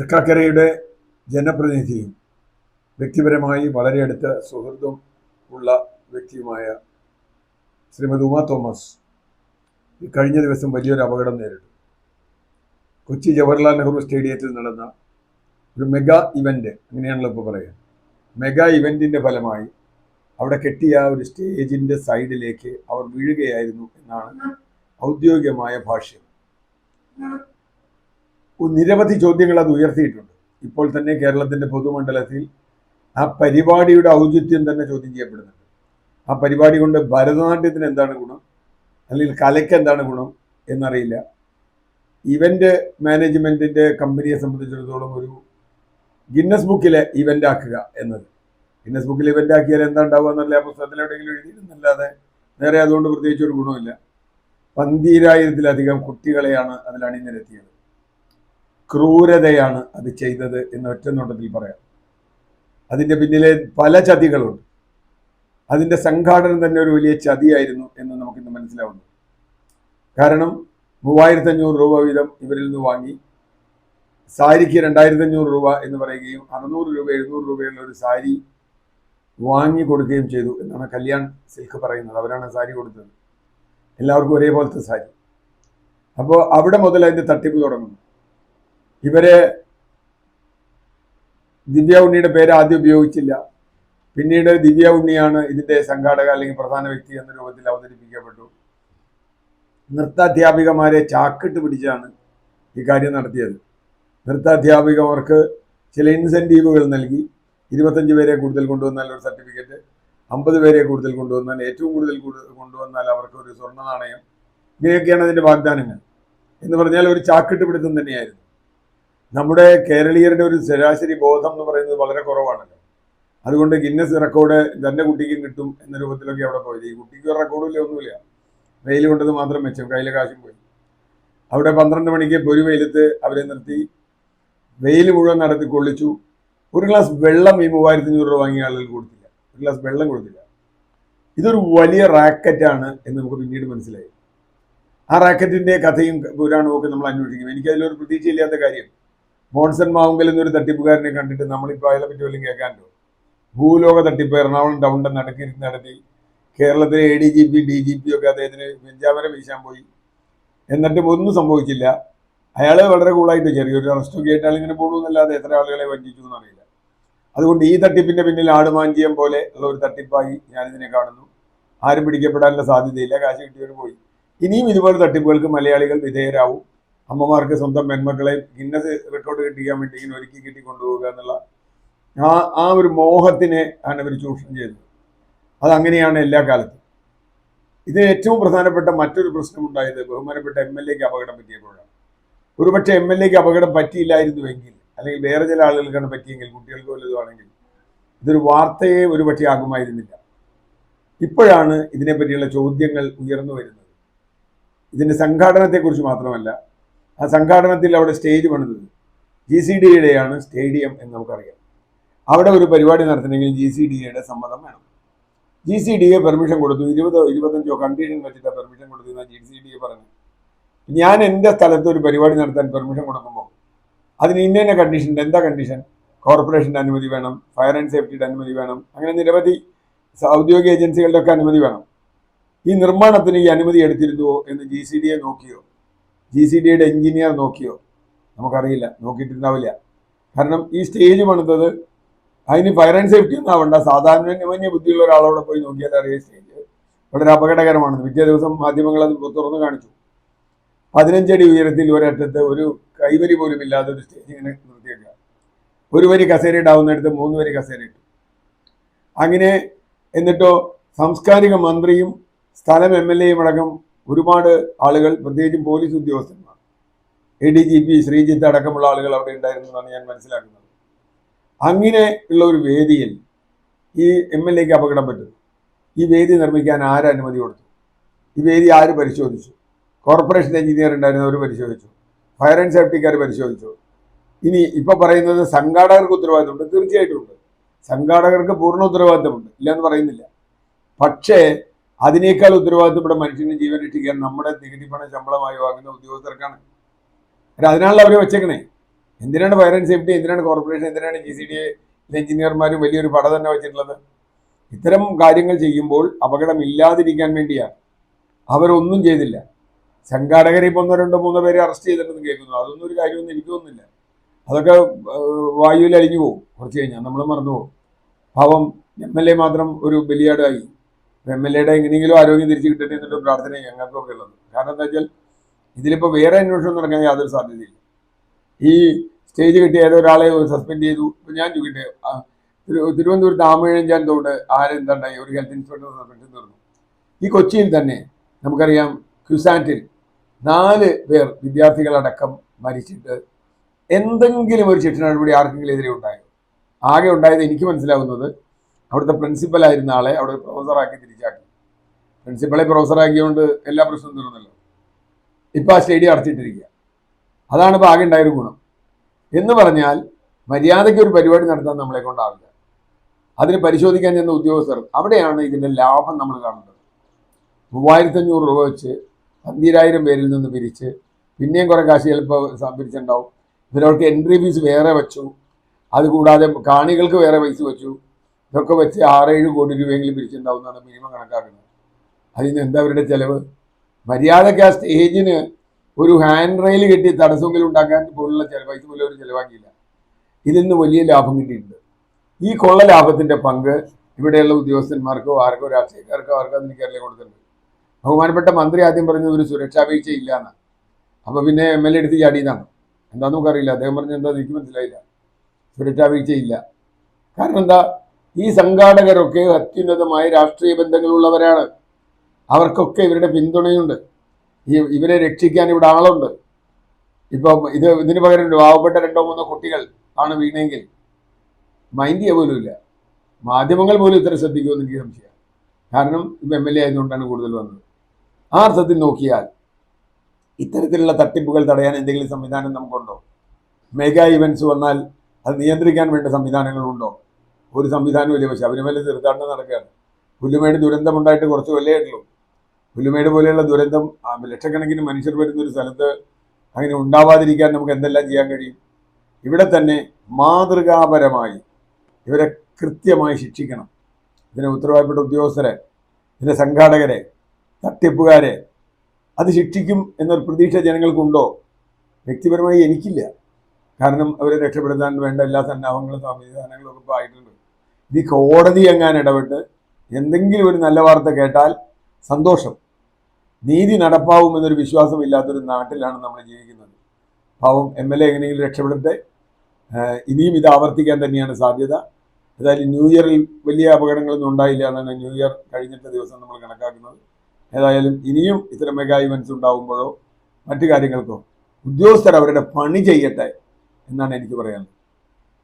തൃക്കാക്കരയുടെ ജനപ്രതിനിധിയും വ്യക്തിപരമായി വളരെ അടുത്ത സുഹൃത്തും ഉള്ള വ്യക്തിയുമായ ശ്രീമതി ഉമ തോമസ് കഴിഞ്ഞ ദിവസം വലിയൊരു അപകടം നേരിട്ടു. കൊച്ചി ജവഹർലാൽ നെഹ്റു സ്റ്റേഡിയത്തിൽ നടന്ന ഒരു മെഗാ ഇവൻ്റ്, അങ്ങനെയാണല്ലോ ഇപ്പോൾ പറയുക, മെഗാ ഇവൻറ്റിൻ്റെ ഫലമായി അവിടെ കെട്ടിയ ഒരു സ്റ്റേജിൻ്റെ സൈഡിലേക്ക് അവർ വീഴുകയായിരുന്നു എന്നാണ് ഔദ്യോഗികമായ ഭാഷ്യം. നിരവധി ചോദ്യങ്ങൾ അത് ഉയർത്തിയിട്ടുണ്ട്. ഇപ്പോൾ തന്നെ കേരളത്തിൻ്റെ പൊതുമണ്ഡലത്തിൽ ആ പരിപാടിയുടെ ഔചിത്യം തന്നെ ചോദ്യം ചെയ്യപ്പെടുന്നുണ്ട്. ആ പരിപാടി കൊണ്ട് ഭരതനാട്യത്തിന് എന്താണ് ഗുണം, അല്ലെങ്കിൽ കലയ്ക്ക് എന്താണ് ഗുണം എന്നറിയില്ല. ഇവൻ്റ് മാനേജ്മെൻറ്റിൻ്റെ കമ്പനിയെ സംബന്ധിച്ചിടത്തോളം ഒരു ഗിന്നസ് ബുക്കിലെ ഇവൻ്റ് ആക്കുക എന്നത്, ഗിന്നസ് ബുക്കിൽ ഇവൻ്റ് ആക്കിയാൽ എന്താ ഉണ്ടാവുക എന്നല്ല ആ പുസ്തകത്തിൽ എവിടെയെങ്കിലും എഴുതിയിരുന്നല്ലാതെ നേരെ അതുകൊണ്ട് പ്രത്യേകിച്ച് ഒരു ഗുണമില്ല. 12,000-ലധികം കുട്ടികളെയാണ് അതിൽ അണിനിരത്തിയത്. ക്രൂരതയാണ് അത് ചെയ്തത് എന്ന് ഒറ്റ നോട്ടത്തിൽ പറയാം. അതിൻ്റെ പിന്നിലെ പല ചതികളുണ്ട്. അതിൻ്റെ സംഘാടനം തന്നെ ഒരു വലിയ ചതിയായിരുന്നു എന്ന് നമുക്കിന്ന് മനസ്സിലാവുന്നു. കാരണം 3,500 രൂപ വീതം ഇവരിൽ നിന്ന് വാങ്ങി സാരിക്ക് 2,500 രൂപ എന്ന് പറയുകയും 600 രൂപ 700 രൂപയുള്ള ഒരു സാരി വാങ്ങി കൊടുക്കുകയും ചെയ്തു എന്നാണ് കല്യാൺ സിൽക്ക് പറയുന്നത്. അവരാണ് സാരി കൊടുത്തത്, എല്ലാവർക്കും ഒരേപോലത്തെ സാരി. അപ്പോൾ അവിടെ മുതൽ അതിൻ്റെ തട്ടിപ്പ് തുടങ്ങുന്നു. ഇവരെ ദിവ്യ ഉണ്ണിയുടെ പേര് ആദ്യം ഉപയോഗിച്ചില്ല. പിന്നീട് ദിവ്യ ഉണ്ണിയാണ് ഇതിൻ്റെ സംഘാടക അല്ലെങ്കിൽ പ്രധാന വ്യക്തി എന്ന രൂപത്തിൽ അവതരിപ്പിക്കപ്പെട്ടു. നൃത്താധ്യാപികമാരെ ചാക്കിട്ട് പിടിച്ചാണ് ഈ കാര്യം നടത്തിയത്. നൃത്താധ്യാപികമാർക്ക് ചില ഇൻസെൻറ്റീവുകൾ നൽകി. 25 പേരെ കൂടുതൽ കൊണ്ടുവന്നാൽ ഒരു സർട്ടിഫിക്കറ്റ്, 50 പേരെ കൂടുതൽ കൊണ്ടുവന്നാൽ, ഏറ്റവും കൂടുതൽ കൊണ്ടുവന്നാൽ അവർക്ക് ഒരു സ്വർണ്ണ നാണയം, ഇങ്ങനെയൊക്കെയാണ് അതിൻ്റെ വാഗ്ദാനങ്ങൾ. എന്ന് പറഞ്ഞാൽ ഒരു ചാക്കിട്ട് പിടുത്തം തന്നെയായിരുന്നു. നമ്മുടെ കേരളീയരുടെ ഒരു ശരാശരി ബോധം എന്ന് പറയുന്നത് വളരെ കുറവാണല്ലോ. അതുകൊണ്ട് ഗിന്നസ് റെക്കോർഡ് തൻ്റെ കുട്ടിക്കും കിട്ടും എന്ന രൂപത്തിലൊക്കെ അവിടെ പോയത്. ഈ കുട്ടിക്ക് ഒരു റെക്കോർഡില്ല, ഒന്നുമില്ല, വെയിൽ കൊണ്ടത് മാത്രം മെച്ചം, കയ്യിലെ കാശും പോയി. അവിടെ 12 മണിക്ക് ഒരു വെയിലത്ത് അവരെ നിർത്തി വെയിൽ മുഴുവൻ നടത്തി കൊള്ളിച്ചു. ഒരു ഗ്ലാസ് വെള്ളം ഈ 3,500 രൂപ വാങ്ങിയ ആളുകൾക്ക് കൊടുത്തില്ല, ഒരു ഗ്ലാസ് വെള്ളം കൊടുത്തില്ല. ഇതൊരു വലിയ റാക്കറ്റാണ് എന്ന് നമുക്ക് പിന്നീട് മനസ്സിലായി. ആ റാക്കറ്റിൻ്റെ കഥയും പുരാണവും ഒക്കെ നമ്മൾ അന്വേഷിക്കും. എനിക്കതിലൊരു പ്രതീക്ഷയില്ലാത്ത കാര്യം, മോൺസൺ മാവുങ്കൽ എന്നൊരു തട്ടിപ്പുകാരനെ കണ്ടിട്ട് നമ്മളിപ്പോൾ അയാളെ പറ്റി വല്ലതും കേൾക്കാനുണ്ടോ? ഭൂലോക തട്ടിപ്പ് എറണാകുളം ടൗണിൻ്റെ നടുക്കിരുന്ന് നടത്തി കേരളത്തിലെ ADGP DGP ഒക്കെ അദ്ദേഹത്തിന് വെഞ്ചാമരം വീശാൻ പോയി. എന്നിട്ടും ഒന്നും സംഭവിച്ചില്ല. അയാൾ വളരെ കൂളായിട്ട് ചെറിയൊരു അറസ്റ്റൊക്കെ ആയിട്ട് ഇങ്ങനെ പോകണമെന്നല്ലാതെ എത്ര ആളുകളെ വഞ്ചിച്ചു എന്നറിയില്ല. അതുകൊണ്ട് ഈ തട്ടിപ്പിൻ്റെ പിന്നിൽ ആടുമാഞ്ചിയം പോലെ ഉള്ള ഒരു തട്ടിപ്പായി ഞാനിതിനെ കാണുന്നു. ആരും പിടിക്കപ്പെടാനുള്ള സാധ്യതയില്ല, കാശ് കിട്ടിയവർ പോയി. ഇനിയും ഇതുപോലെ തട്ടിപ്പുകൾക്ക് മലയാളികൾ വിധേയരാവും. അമ്മമാർക്ക് സ്വന്തം പെൺമക്കളെ ഗിന്നസ് റെക്കോർഡ് കിട്ടിക്കാൻ വേണ്ടി ഇങ്ങനെ ഒരുക്കി കിട്ടി കൊണ്ടുപോകുക എന്നുള്ള ആ ഒരു മോഹത്തിനെ ആണ് ഇവർ ചൂഷണം ചെയ്തത്. അതങ്ങനെയാണ് എല്ലാ കാലത്തും. ഇതിന് ഏറ്റവും പ്രധാനപ്പെട്ട മറ്റൊരു പ്രശ്നമുണ്ടായത് ബഹുമാനപ്പെട്ട MLA-ക്ക് അപകടം പറ്റിയപ്പോഴാണ്. ഒരുപക്ഷെ MLA-ക്ക് അപകടം പറ്റിയില്ലായിരുന്നുവെങ്കിൽ, അല്ലെങ്കിൽ വേറെ ചില ആളുകൾക്കാണ് പറ്റിയെങ്കിൽ, കുട്ടികൾക്ക് വല്ലതുമാണെങ്കിൽ ഇതൊരു വാർത്തയെ ഒരുപക്ഷെ ആകുമായിരുന്നില്ല. ഇപ്പോഴാണ് ഇതിനെപ്പറ്റിയുള്ള ചോദ്യങ്ങൾ ഉയർന്നു വരുന്നത്. ഇതിൻ്റെ സംഘാടനത്തെക്കുറിച്ച് മാത്രമല്ല, ആ സംഘാടനത്തിൽ അവിടെ സ്റ്റേജ് പണിതത് GCDA-യുടെയാണ് സ്റ്റേഡിയം എന്ന് നമുക്കറിയാം. അവിടെ ഒരു പരിപാടി നടത്തണമെങ്കിൽ GCDA-യുടെ സമ്മതം വേണം. GCDA പെർമിഷൻ കൊടുത്തു. 20-25 കണ്ടീഷൻ വെച്ചിട്ട് പെർമിഷൻ കൊടുത്തു GCDA പറഞ്ഞു. ഞാൻ എൻ്റെ സ്ഥലത്ത് ഒരു പരിപാടി നടത്താൻ പെർമിഷൻ കൊടുക്കുമ്പോൾ അതിന് ഇന്ന കണ്ടീഷൻ. എന്താ കണ്ടീഷൻ? കോർപ്പറേഷൻ്റെ അനുമതി വേണം, ഫയർ ആൻഡ് സേഫ്റ്റിയുടെ അനുമതി വേണം, അങ്ങനെ നിരവധി ഔദ്യോഗിക ഏജൻസികളുടെ ഒക്കെ അനുമതി വേണം. ഈ നിർമ്മാണത്തിന് ഈ അനുമതി എടുത്തിരുന്നുവോ എന്ന് GCDA നോക്കിയോ? GCDA-യുടെ എഞ്ചിനീയർ നോക്കിയോ? നമുക്കറിയില്ല, നോക്കിയിട്ടുണ്ടാവില്ല. കാരണം ഈ സ്റ്റേജ് പണിതത് അതിന് ഫയർ ആൻഡ് സേഫ്റ്റി ഒന്നും ആവണ്ട, സാധാരണ ബുദ്ധിയുള്ള ഒരാളവിടെ പോയി നോക്കിയാൽ അറിയാം സ്റ്റേജ് വളരെ അപകടകരമാണെന്ന്. പിറ്റേ ദിവസം മാധ്യമങ്ങൾ അത് തുറന്നു കാണിച്ചു. 15 അടി ഉയരത്തിൽ ഒരറ്റത്ത് ഒരു കൈവരി പോലും ഇല്ലാതെ ഒരു സ്റ്റേജ് ഇങ്ങനെ നിർത്തിയേക്കുക. ഒരു വരി കസേര ഇടാവുന്നിടത്ത് 3 വരി കസേര ഇട്ടു. അങ്ങനെ എന്നിട്ടോ സാംസ്കാരിക മന്ത്രിയും സ്ഥലം MLA-യും അടക്കം ഒരുപാട് ആളുകൾ, പ്രത്യേകിച്ചും പോലീസ് ഉദ്യോഗസ്ഥന്മാർ, ADGP ശ്രീജിത്ത് അടക്കമുള്ള ആളുകൾ അവിടെ ഉണ്ടായിരുന്നു എന്നാണ് ഞാൻ മനസ്സിലാക്കുന്നത്. അങ്ങനെ ഉള്ള ഒരു വേദിയിൽ ഈ MLA-ക്ക് അപകടം പറ്റുന്നു. ഈ വേദി നിർമ്മിക്കാൻ ആര് അനുമതി കൊടുത്തു? ഈ വേദി ആര് പരിശോധിച്ചു? കോർപ്പറേഷൻ എഞ്ചിനീയർ ഉണ്ടായിരുന്നവർ പരിശോധിച്ചു, ഫയർ ആൻഡ് സേഫ്റ്റിക്കാർ പരിശോധിച്ചു. ഇനി ഇപ്പോൾ പറയുന്നത് സംഘാടകർക്ക് ഉത്തരവാദിത്തമുണ്ട്. തീർച്ചയായിട്ടും ഉണ്ട്, സംഘാടകർക്ക് പൂർണ്ണ ഉത്തരവാദിത്തമുണ്ട്, ഇല്ലയെന്ന് പറയുന്നില്ല. പക്ഷേ അതിനേക്കാൾ ഉത്തരവാദിത്തം ഇവിടെ മനുഷ്യന്റെ ജീവൻ രക്ഷിക്കാൻ നമ്മുടെ നികുതി പണം ശമ്പളമായി വാങ്ങുന്ന ഉദ്യോഗസ്ഥർക്കാണ്. അതിനാണല്ലോ അവരെ വെച്ചേക്കണേ. എന്തിനാണ് ഫയർ ആൻഡ് സേഫ്റ്റി, എന്തിനാണ് കോർപ്പറേഷൻ, എന്തിനാണ് GCDA എഞ്ചിനീയർമാരും വലിയൊരു പട തന്നെ വെച്ചിട്ടുള്ളത്? ഇത്തരം കാര്യങ്ങൾ ചെയ്യുമ്പോൾ അപകടമില്ലാതിരിക്കാൻ വേണ്ടിയാണ്. അവരൊന്നും ചെയ്തില്ല. സംഘാടകരെ ഇപ്പോൾ 1, 2, 3 പേരെ അറസ്റ്റ് ചെയ്തിട്ടുണ്ടെന്ന് കേൾക്കുന്നു. അതൊന്നും ഒരു കാര്യമൊന്നും എനിക്ക് തോന്നുന്നില്ല. അതൊക്കെ വായുവിൽ അലിഞ്ഞു പോകും കുറച്ച് കഴിഞ്ഞാൽ, നമ്മൾ മറന്നു പോകും. പാവം MLA മാത്രം ഒരു ബലിയാടായി. MLAയുടെ എങ്ങനെയെങ്കിലും ആരോഗ്യം തിരിച്ചു കിട്ടട്ടെ എന്നുള്ള പ്രാർത്ഥന ഞങ്ങൾക്കൊക്കെ ഉള്ളത്. കാരണം എന്താ വെച്ചാൽ ഇതിലിപ്പോൾ വേറെ അന്വേഷണം നടക്കാൻ യാതൊരു സാധ്യതയില്ല. ഈ സ്റ്റേജ് കിട്ടിയ ഏതൊരാളെ സസ്പെൻഡ് ചെയ്തു. ഇപ്പം ഞാൻ ചോദിക്കട്ടെ, തിരുവനന്തപുരത്ത് ആമയിഴഞ്ചാൻ തോട് ആരെന്താണ്ടായി, ഒരു ഹെൽത്ത് ഇൻസ്പെക്ടർ സസ്പെൻഷൻ തീർന്നു. ഈ കൊച്ചിയിൽ തന്നെ നമുക്കറിയാം ക്യുസാറ്റിൽ 4 പേർ വിദ്യാർത്ഥികളടക്കം മരിച്ചിട്ട് എന്തെങ്കിലും ഒരു ശിക്ഷ നടപടി ആർക്കെങ്കിലും എതിരെ ഉണ്ടായോ? ആകെ ഉണ്ടായത് എനിക്ക് മനസ്സിലാവുന്നത് അവിടുത്തെ പ്രിൻസിപ്പലായിരുന്ന ആളെ അവിടെ പ്രൊഫസറാക്കി തിരിച്ചാക്കി. പ്രിൻസിപ്പളെ പ്രൊഫസറാക്കിയതുകൊണ്ട് എല്ലാ പ്രശ്നവും തീർന്നല്ലോ. ഇപ്പം ആ സ്റ്റേഡിയം അടച്ചിട്ടിരിക്കുക. അതാണ് ഇപ്പോൾ ആകെ ഉണ്ടായൊരു ഗുണം. എന്ന് പറഞ്ഞാൽ മര്യാദയ്ക്ക് ഒരു പരിപാടി നടത്താൻ നമ്മളെ കൊണ്ടാവില്ല. അതിന് പരിശോധിക്കാൻ ചെന്ന ഉദ്യോഗസ്ഥർ, അവിടെയാണ് ഇതിൻ്റെ ലാഭം നമ്മൾ കാണുന്നത്. 3500 രൂപ വെച്ച് 12000 പേരിൽ നിന്ന് പിരിച്ച് പിന്നെയും കുറേ കാശ് ചിലപ്പോൾ പിരിച്ചിട്ടുണ്ടാവും. ഇവരവർക്ക് എൻട്രി ഫീസ് വേറെ വെച്ചു, അതുകൂടാതെ കാണികൾക്ക് വേറെ പൈസ വെച്ചു. ഇതൊക്കെ വെച്ച് 6-7 കോടി രൂപയെങ്കിലും പിരിച്ചിട്ടുണ്ടാവും എന്നാണ് മിനിമം കണക്കാക്കുന്നത്. അതിന് എന്താ അവരുടെ ചിലവ്? മര്യാദയ്ക്ക് ആ സ്റ്റേജിന് ഒരു ഹാൻഡ് റെയിൽ കെട്ടി തടസ്സമെങ്കിലും ഉണ്ടാക്കാൻ പോലുള്ള പൈസ പോലും അവർ ചിലവാക്കിയില്ല. ഇതിൽ നിന്ന് വലിയ ലാഭം കിട്ടിയിട്ടുണ്ട്. ഈ കൊള്ള ലാഭത്തിൻ്റെ പങ്ക് ഇവിടെയുള്ള ഉദ്യോഗസ്ഥന്മാർക്കോ ആർക്കോ രാഷ്ട്രീയക്കാർക്കോ ആർക്കോ അതിന് കേരള കൊടുത്തിട്ടുണ്ട്. ബഹുമാനപ്പെട്ട മന്ത്രി ആദ്യം പറഞ്ഞത് ഒരു സുരക്ഷാ വീഴ്ച ഇല്ലയെന്നാണ്. അപ്പോൾ പിന്നെ MLA എടുത്ത് ചാടിയതാണ്. എന്താണെന്ന് നമുക്കറിയില്ല. അദ്ദേഹം പറഞ്ഞത് എന്താ എനിക്ക് മനസ്സിലായില്ല. സുരക്ഷാ വീഴ്ചയില്ല. കാരണം എന്താ, ഈ സംഘാടകരൊക്കെ അത്യുന്നതമായ രാഷ്ട്രീയ ബന്ധങ്ങളുള്ളവരാണ്. അവർക്കൊക്കെ ഇവരുടെ പിന്തുണയുണ്ട്. ഇവരെ രക്ഷിക്കാൻ ഇവിടെ ആളുണ്ട്. ഇപ്പം ഇതിന് പകരം പാവപ്പെട്ട 2-3 കുട്ടികൾ ആണ് വീണെങ്കിൽ മൈൻഡ് ചെയ്യുക പോലും ഇല്ല. മാധ്യമങ്ങൾ പോലും ഇത്ര ശ്രദ്ധിക്കുമെന്ന് എനിക്ക് സംശയമാണ്. കാരണം ഇപ്പം MLA ആയതുകൊണ്ടാണ് കൂടുതൽ വന്നത്. ആ അർത്ഥത്തിൽ നോക്കിയാൽ ഇത്തരത്തിലുള്ള തട്ടിപ്പുകൾ തടയാൻ എന്തെങ്കിലും സംവിധാനം നമുക്കുണ്ടോ? മെഗാ ഇവൻറ്റ്സ് വന്നാൽ അത് നിയന്ത്രിക്കാൻ വേണ്ട സംവിധാനങ്ങളുണ്ടോ? ഒരു സംവിധാനവും ഇല്ല. പക്ഷെ ശബരിമല തീർത്ഥാടനം നടക്കുകയാണ്. പുല്ലുമേട് ദുരന്തമുണ്ടായിട്ട് കുറച്ച് കൊല്ലമായിട്ടുള്ളൂ. പുല്ലുമേട് പോലെയുള്ള ദുരന്തം ലക്ഷക്കണക്കിന് മനുഷ്യർ വരുന്നൊരു സ്ഥലത്ത് അങ്ങനെ ഉണ്ടാവാതിരിക്കാൻ നമുക്ക് എന്തെല്ലാം ചെയ്യാൻ കഴിയും? ഇവിടെ തന്നെ മാതൃകാപരമായി ഇവരെ കൃത്യമായി ശിക്ഷിക്കണം. ഇതിനെ ഉത്തരവാദപ്പെട്ട ഉദ്യോഗസ്ഥരെ, ഇതിൻ്റെ സംഘാടകരെ, തട്ടിപ്പുകാരെ അത് ശിക്ഷിക്കും എന്നൊരു പ്രതീക്ഷ ജനങ്ങൾക്കുണ്ടോ? വ്യക്തിപരമായി എനിക്കില്ല. കാരണം അവരെ രക്ഷപ്പെടുത്താൻ വേണ്ട എല്ലാ സന്നാഹങ്ങളും സംവിധാനങ്ങളും ഒക്കെ ഇപ്പോൾ ആയിട്ടുണ്ട്. ഈ കോടതി എങ്ങാൻ ഇടപെട്ട് എന്തെങ്കിലും ഒരു നല്ല വാർത്ത കേട്ടാൽ സന്തോഷം. നീതി നടപ്പാവുമെന്നൊരു വിശ്വാസമില്ലാത്തൊരു നാട്ടിലാണ് നമ്മൾ ജീവിക്കുന്നത്. പാവം MLA എങ്ങനെയെങ്കിലും രക്ഷപ്പെടട്ടെ. ഇനിയും ഇത് ആവർത്തിക്കാൻ തന്നെയാണ് സാധ്യത. ഏതായാലും ന്യൂ ഇയറിൽ വലിയ അപകടങ്ങളൊന്നും ഉണ്ടായില്ല എന്നാണ് ന്യൂ ഇയർ കഴിഞ്ഞിട്ട ദിവസം നമ്മൾ കണക്കാക്കുന്നത്. ഏതായാലും ഇനിയും ഇത്തരം മെഗാ ഇവൻറ്റ്സ് ഉണ്ടാകുമ്പോഴോ മറ്റു കാര്യങ്ങൾക്കോ ഉദ്യോഗസ്ഥർ അവരുടെ പണി ചെയ്യട്ടെ എന്നാണ് എനിക്ക് പറയാനുള്ളത്.